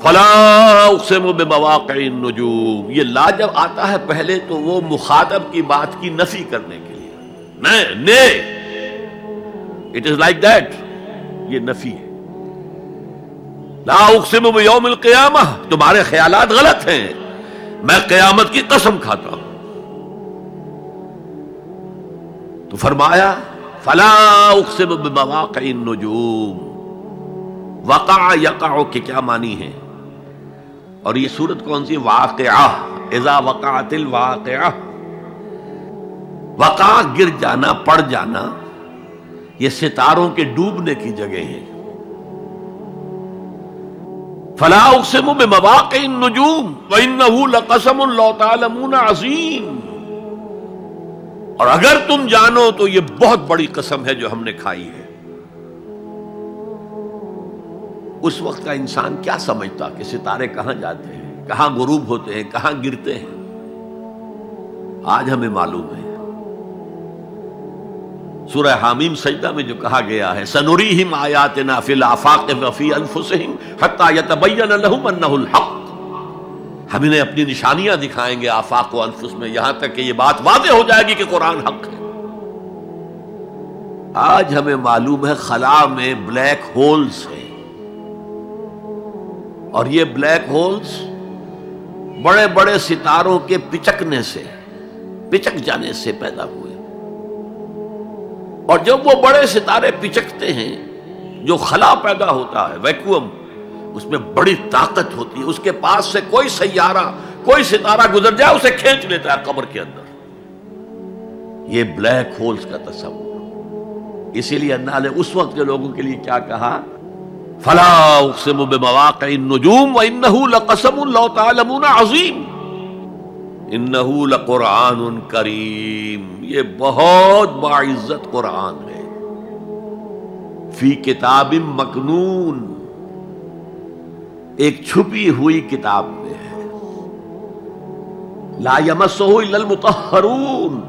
فلا اقسم بمواقع النجوم، یہ لا جب آتا ہے پہلے تو وہ مخاطب کی بات کی نفی کرنے کے لیے، نے اٹ از لائک دیٹ، یہ نفی ہے۔ لا اقسم بیوم القیامہ، تمہارے خیالات غلط ہیں، میں قیامت کی قسم کھاتا ہوں۔ تو فرمایا فلا اقسم بمواقع النجوم، وقع یقع کے کیا معنی ہے؟ اور یہ سورت کون سی؟ واقعہ، اذا وقعت الواقعہ، وقع گر جانا، پڑ جانا، یہ ستاروں کے ڈوبنے کی جگہ ہے۔ فلا اقسم بمواقع النجوم وانہ لقسم لو تعلمون عظیم، اور اگر تم جانو تو یہ بہت بڑی قسم ہے جو ہم نے کھائی ہے۔ اس وقت کا انسان کیا سمجھتا کہ ستارے کہاں جاتے ہیں، کہاں غروب ہوتے ہیں، کہاں گرتے ہیں؟ آج ہمیں معلوم ہے۔ سورہ حامیم سجدہ میں جو کہا گیا ہے سنریہم آیاتنا فی الآفاق وفی انفسہم حتی یتبین لہم انہ الحق، ہم انہیں اپنی نشانیاں دکھائیں گے آفاق و انفس میں، یہاں تک کہ یہ بات واضح ہو جائے گی کہ قرآن حق ہے۔ آج ہمیں معلوم ہے خلا میں بلیک ہولز ہیں، اور یہ بلیک ہولز بڑے بڑے ستاروں کے پچکنے سے، پچک جانے سے پیدا ہوئے، اور جب وہ بڑے ستارے پچکتے ہیں، جو خلا پیدا ہوتا ہے، ویکیوم، اس میں بڑی طاقت ہوتی ہے، اس کے پاس سے کوئی سیارہ، کوئی ستارہ گزر جائے اسے کھینچ لیتا ہے قبر کے اندر۔ یہ بلیک ہولز کا تصور۔ اسی لیے اللہ نے اس وقت کے لوگوں کے لیے کیا کہا؟ فلا اقسم بمواقع النجوم وانہ لقسم لو تعلمون عظیم، انہ لقرآن کریم، یہ بہت باعزت قرآن ہے، فی کتاب مکنون، ایک چھپی ہوئی کتاب میں ہے، لا یمسہ الا المطہرون،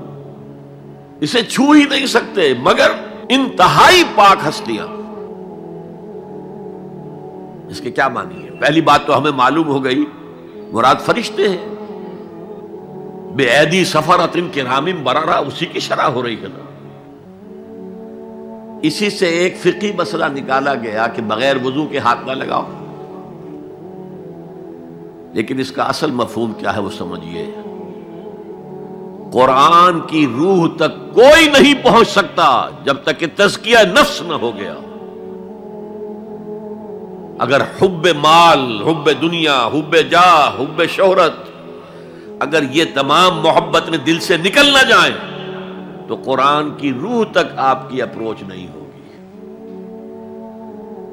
اسے چھو ہی نہیں سکتے مگر انتہائی پاک ہستیاں۔ اس کے کیا معنی ہے؟ پہلی بات تو ہمیں معلوم ہو گئی، مراد فرشتے ہیں، بے ایدی سفرۃ کرام بررہ، اسی کی شرح ہو رہی ہے نا۔ اسی سے ایک فقہی مسئلہ نکالا گیا کہ بغیر وضو کے ہاتھ نہ لگاؤ، لیکن اس کا اصل مفہوم کیا ہے وہ سمجھیے۔ قرآن کی روح تک کوئی نہیں پہنچ سکتا جب تک کہ تزکیہ نفس نہ ہو گیا۔ اگر حب مال، حب دنیا، حب جاہ، حب شہرت، اگر یہ تمام محبت میں دل سے نکل نہ جائیں تو قرآن کی روح تک آپ کی اپروچ نہیں ہوگی۔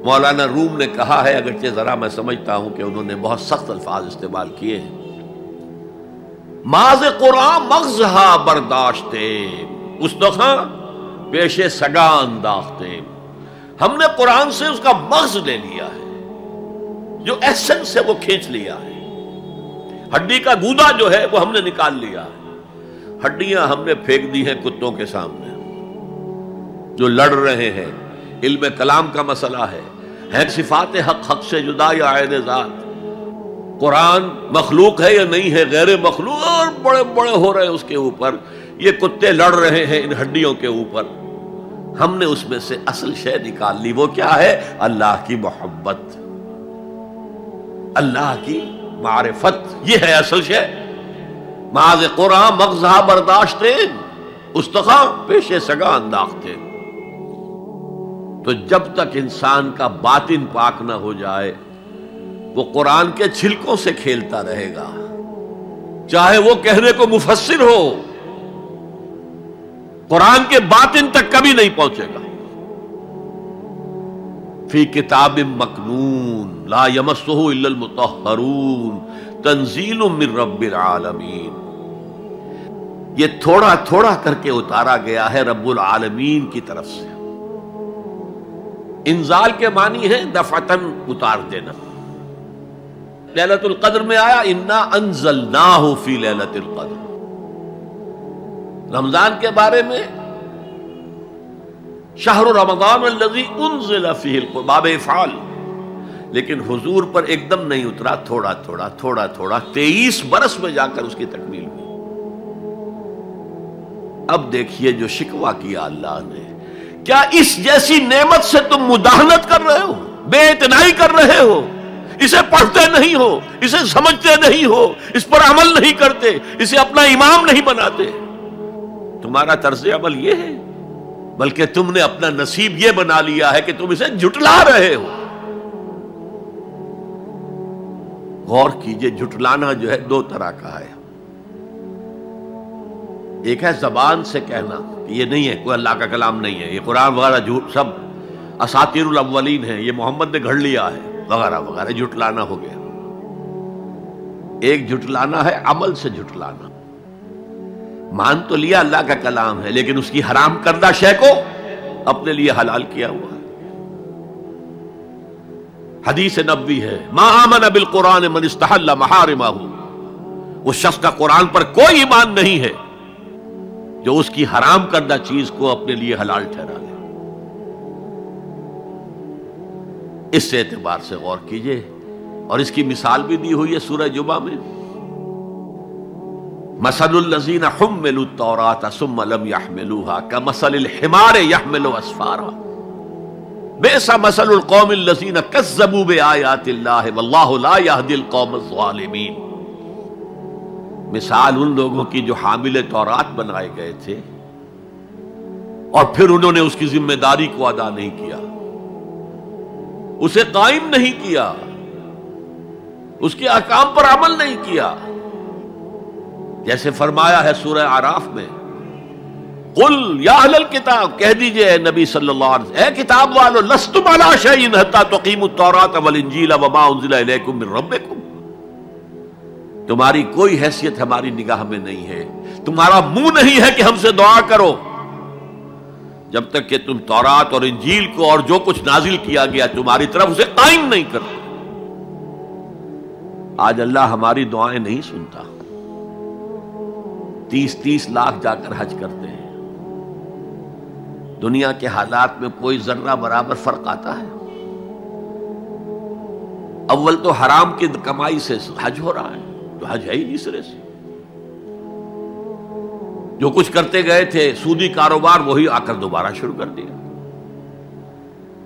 مولانا روم نے کہا ہے، اگرچہ ذرا میں سمجھتا ہوں کہ انہوں نے بہت سخت الفاظ استعمال کیے ہیں، ماز قرآن مغزہا برداشتے استخاں پیش سگا انداختے، ہم نے قرآن سے اس کا مغز لے لیا ہے، جو ایسنس ہے وہ کھینچ لیا ہے، ہڈی کا گودا جو ہے وہ ہم نے نکال لیا ہے، ہڈیاں ہم نے پھینک دی ہیں کتوں کے سامنے جو لڑ رہے ہیں۔ علم کلام کا مسئلہ ہے صفات حق حق سے جدا یا عین ذات، قرآن مخلوق ہے یا نہیں ہے، غیر مخلوق، اور بڑے بڑے ہو رہے ہیں اس کے اوپر، یہ کتے لڑ رہے ہیں ان ہڈیوں کے اوپر۔ ہم نے اس میں سے اصل شے نکال لی، وہ کیا ہے؟ اللہ کی محبت، اللہ کی معرفت، یہ ہے اصل شے۔ معاذ قرآن مغزہ برداشتے استخاں پیش سگا انداختے۔ تو جب تک انسان کا باطن پاک نہ ہو جائے وہ قرآن کے چھلکوں سے کھیلتا رہے گا، چاہے وہ کہنے کو مفسر ہو، قرآن کے باطن تک کبھی نہیں پہنچے گا۔ فی کتاب مکنون لا یمسہ الا المطہرون تنزیل من رب العالمین، یہ تھوڑا تھوڑا کر کے اتارا گیا ہے رب العالمین کی طرف سے۔ انزال کے معنی ہے دفعتاً اتار دینا۔ لیلۃ القدر میں آیا انا انزلناہ فی لیلۃ القدر، رمضان کے بارے میں شہر رمضان الذی انزل فیہ القرآن، باب افعال، لیکن حضور پر ایک دم نہیں اترا، تھوڑا تھوڑا تھوڑا تھوڑا 23 برس میں جا کر اس کی تکمیل ہوئی۔ اب دیکھیے جو شکوہ کیا اللہ نے، کیا اس جیسی نعمت سے تم مداہنت کر رہے ہو، بے اعتنائی کر رہے ہو، اسے پڑھتے نہیں ہو، اسے سمجھتے نہیں ہو، اس پر عمل نہیں کرتے، اسے اپنا امام نہیں بناتے؟ تمہارا طرز عمل یہ ہے، بلکہ تم نے اپنا نصیب یہ بنا لیا ہے کہ تم اسے جھٹلا رہے ہو۔ غور کیجئے، جھٹلانا جو ہے دو طرح کا ہے۔ ایک ہے زبان سے کہنا کہ یہ نہیں ہے، کوئی اللہ کا کلام نہیں ہے، یہ قرآن وغیرہ جھوٹ، سب اساطیر الاولین ہے، یہ محمد نے گھڑ لیا ہے وغیرہ وغیرہ، جھٹلانا ہو گیا۔ ایک جھٹلانا ہے عمل سے جھٹلانا، مان تو لیا اللہ کا کلام ہے لیکن اس کی حرام کردہ شے کو اپنے لیے حلال کیا ہوا ہے۔ حدیث نبوی ہے، ما آمن بالقرآن من استحل محارمہ، اس شخص کا قرآن پر کوئی ایمان نہیں ہے جو اس کی حرام کردہ چیز کو اپنے لیے حلال ٹھہرا لے۔ اس اعتبار سے غور کیجئے، اور اس کی مثال بھی دی ہوئی ہے سورہ جمعہ میں، مثل الذین حملوا التوراۃ ثم لم يحملوها كمثل الحمار يحمل اسفارا بئس مثل القوم الذین کذبوا بآیات اللہ واللہ لا يهدی القوم الظالمین۔ مثال ان لوگوں کی جو حامل تورات بنائے گئے تھے اور پھر انہوں نے اس کی ذمہ داری کو ادا نہیں کیا، اسے قائم نہیں کیا، اس کے احکام پر عمل نہیں کیا۔ جیسے فرمایا ہے سورہ اعراف میں، قل یا اہل الکتاب، کہہ دیجئے اے نبی صلی اللہ علیہ وسلم، اے کتاب والو، لستم علی شیء حتی تقیموا التوراۃ والانجیل وما انزل الیکم من ربکم، تمہاری کوئی حیثیت ہماری نگاہ میں نہیں ہے، تمہارا منہ نہیں ہے کہ ہم سے دعا کرو جب تک کہ تم تورات اور انجیل کو اور جو کچھ نازل کیا گیا تمہاری طرف اسے قائم نہیں کرتے۔ آج اللہ ہماری دعائیں نہیں سنتا، 30 لاکھ جا کر حج کرتے ہیں، دنیا کے حالات میں کوئی ذرہ برابر فرق آتا ہے؟ اول تو حرام کی کمائی سے حج ہو رہا ہے، تو حج ہے ہی نہیں سرے سے۔ جو کچھ کرتے گئے تھے سودی کاروبار وہی آ کر دوبارہ شروع کر دیا،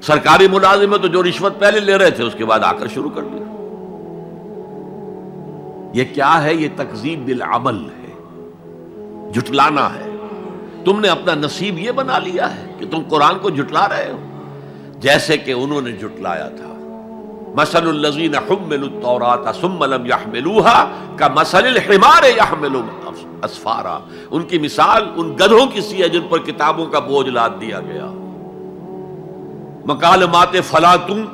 سرکاری ملازم ہے تو جو رشوت پہلے لے رہے تھے اس کے بعد آ کر شروع کر دیا۔ یہ کیا ہے؟ یہ تکذیب بالعمل ہے، جھٹلانا ہے۔ تم نے اپنا نصیب یہ بنا لیا ہے کہ تم قرآن کو جھٹلا رہے ہو، جیسے کہ انہوں نے جھٹلایا تھا۔ مثل الذین حملوا التوراۃ ثم لم يحملوها كمثل الحمار يحمل اسفارا، ان کی مثال ان گدھوں کی سی ہے جن پر کتابوں کا بوجھ لاد دیا گیا۔ مکالمات فلاں تم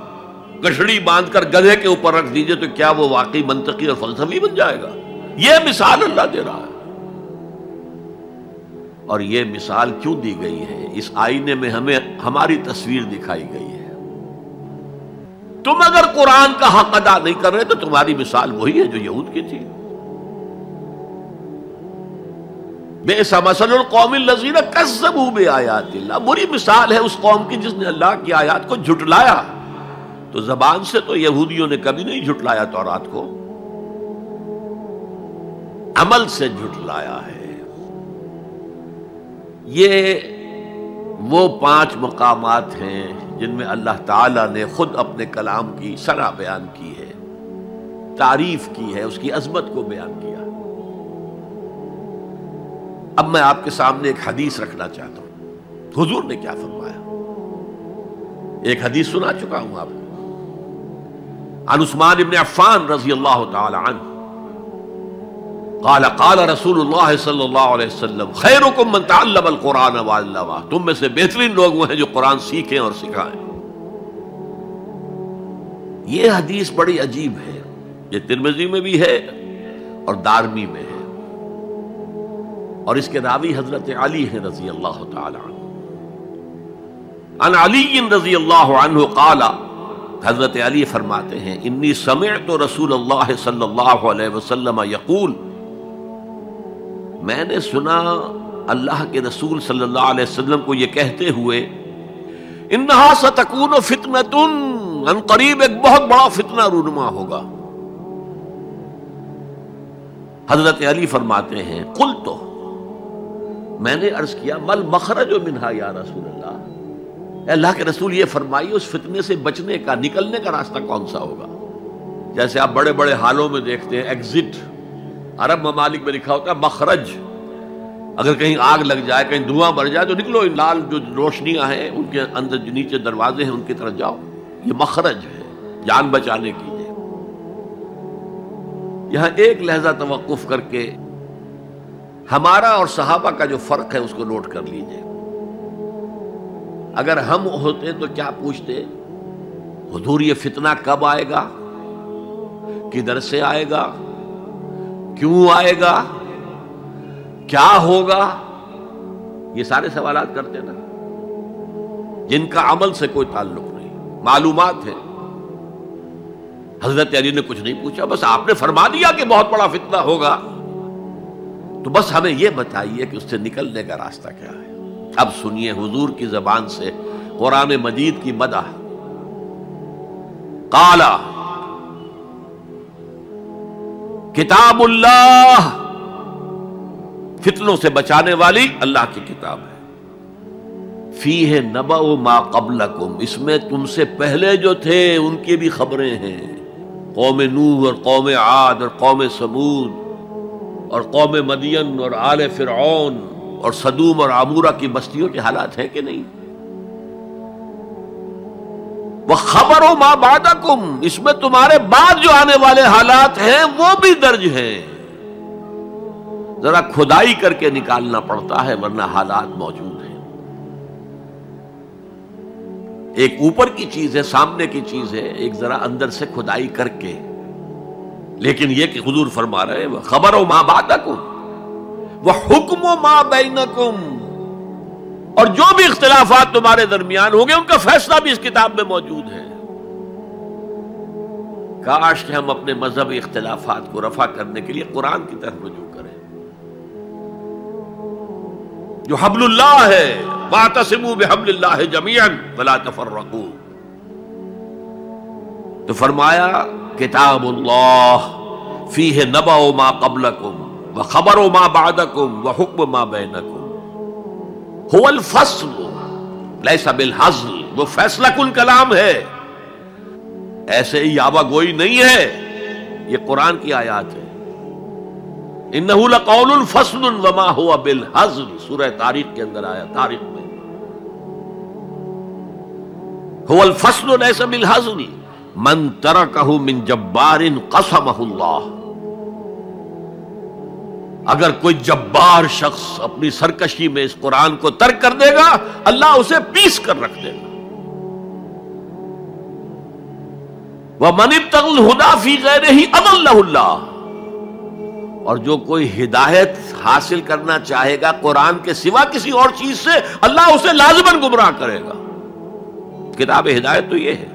گٹھڑی باندھ کر گدھے کے اوپر رکھ دیجئے تو کیا وہ واقعی منطقی اور فلسفی بن جائے گا؟ یہ مثال اللہ دے رہا ہے۔ اور یہ مثال کیوں دی گئی ہے؟ اس آئینے میں ہمیں ہماری تصویر دکھائی گئی ہے۔ تم اگر قرآن کا حق ادا نہیں کر رہے تو تمہاری مثال وہی ہے جو یہود کی تھی۔ بئس مثل القوم الذین کذبوا بآیات اللہ، بری مثال ہے اس قوم کی جس نے اللہ کی آیات کو جھٹلایا۔ تو زبان سے تو یہودیوں نے کبھی نہیں جھٹلایا تورات کو، عمل سے جھٹلایا ہے۔ یہ وہ 5 مقامات ہیں جن میں اللہ تعالیٰ نے خود اپنے کلام کی ثنا بیان کی ہے، تعریف کی ہے، اس کی عظمت کو بیان کیا۔ اب میں آپ کے سامنے ایک حدیث رکھنا چاہتا ہوں، حضور نے کیا فرمایا۔ ایک حدیث سنا چکا ہوں آپ کو، عن عثمان بن عفان رضی اللہ تعالی عنہ قال قال رسول اللہ صلی اللہ علیہ وسلم خیرکم من تعلم القرآن وعلمہ، تم میں سے بہترین لوگ وہ ہیں جو قرآن سیکھیں اور سکھائیں۔ یہ حدیث بڑی عجیب ہے، یہ ترمذی میں بھی ہے اور دارمی میں ہے، اور اس کے راوی حضرت علی ہیں رضی اللہ تعالی عنہ۔ عن علی رضی اللہ عنہ قال، حضرت علی فرماتے ہیں انی سمعت رسول اللہ صلی اللہ علیہ وسلم یقول، میں نے سنا اللہ کے رسول صلی اللہ علیہ وسلم کو یہ کہتے ہوئے، انہا ستکون فتنۃ ان قریب ایک بہت بڑا فتنہ رونما ہوگا۔ حضرت علی فرماتے ہیں قلت، میں نے عرض کیا مل مخرج منہا یا رسول اللہ، اے اللہ کے رسول یہ فرمائیے اس فتنے سے بچنے کا، نکلنے کا راستہ کون سا ہوگا؟ جیسے آپ بڑے بڑے حالوں میں دیکھتے ہیں ایگزٹ، عرب ممالک میں لکھا ہوتا ہے مخرج، اگر کہیں آگ لگ جائے، کہیں دھواں بڑھ جائے تو نکلو، لال جو روشنیاں ہیں ان کے اندر جو نیچے دروازے ہیں ان کی طرف جاؤ، یہ مخرج ہے جان بچانے کی۔ یہاں ایک لحظہ توقف کر کے ہمارا اور صحابہ کا جو فرق ہے اس کو نوٹ کر لیجئے۔ اگر ہم ہوتے تو کیا پوچھتے؟ حضور یہ فتنہ کب آئے گا؟ کدھر سے آئے گا؟ کیوں آئے گا؟ کیا ہوگا؟ یہ سارے سوالات کرتے نا، جن کا عمل سے کوئی تعلق نہیں، معلومات ہے۔ حضرت علی نے کچھ نہیں پوچھا، بس آپ نے فرما دیا کہ بہت بڑا فتنہ ہوگا، تو بس ہمیں یہ بتائیے کہ اس سے نکلنے کا راستہ کیا ہے۔ اب سنیے حضور کی زبان سے قرآن مجید کی مدح۔ قال کتاب اللہ، فتنوں سے بچانے والی اللہ کی کتاب ہے۔ فیہ نبأ ما قبلکم، اس میں تم سے پہلے جو تھے ان کی بھی خبریں ہیں، قوم نوح اور قوم عاد اور قوم سمود اور قوم مدین اور آل فرعون اور سدوم اور عمورہ کی بستیوں کے حالات ہیں کہ نہیں؟ وَخَبَرُ مَا بَعْدَكُمْ، اس میں تمہارے بعد جو آنے والے حالات ہیں وہ بھی درج ہیں۔ ذرا کھدائی کر کے نکالنا پڑتا ہے ورنہ حالات موجود ہیں۔ ایک اوپر کی چیز ہے، سامنے کی چیز ہے، ایک ذرا اندر سے کھدائی کر کے، لیکن یہ کہ حضور فرما رہے ہیں خبرو ما بعدکم وحکم ما بینکم، اور جو بھی اختلافات تمہارے درمیان ہوں گے ان کا فیصلہ بھی اس کتاب میں موجود ہے۔ کاش کہ ہم اپنے مذہبی اختلافات کو رفع کرنے کے لیے قرآن کی طرف رجوع کریں، جو حبل اللہ ہے، واعتصموا بحبل اللہ جميعا ولا تفرقوا۔ تو فرمایا کتاب اللہ فیہ نبأ ما قبلکم وخبر ما بعدکم وحکم ما بینکم، هو الفصل لیس بالحزل، وہ فیصلہ کن کلام ہے، ایسے ہی یاوہ گوئی نہیں ہے، یہ قرآن کی آیات ہے۔ انہ لقول فصل وما هو بالحزل، سورہ تاریخ کے اندر آیا، تاریخ میں هو الفصل لیس بالحزل من ترکہ من جبار قسمہ اللہ، اگر کوئی جبار شخص اپنی سرکشی میں اس قرآن کو ترک کر دے گا اللہ اسے پیس کر رکھ دے گا۔ وَمَنِ ابْتَغَى الْهُدَى فِي غَيْرِهِ أَضَلَّهُ اللَّهُ، اور جو کوئی ہدایت حاصل کرنا چاہے گا قرآن کے سوا کسی اور چیز سے، اللہ اسے لازماً گمراہ کرے گا۔ کتاب ہدایت تو یہ ہے۔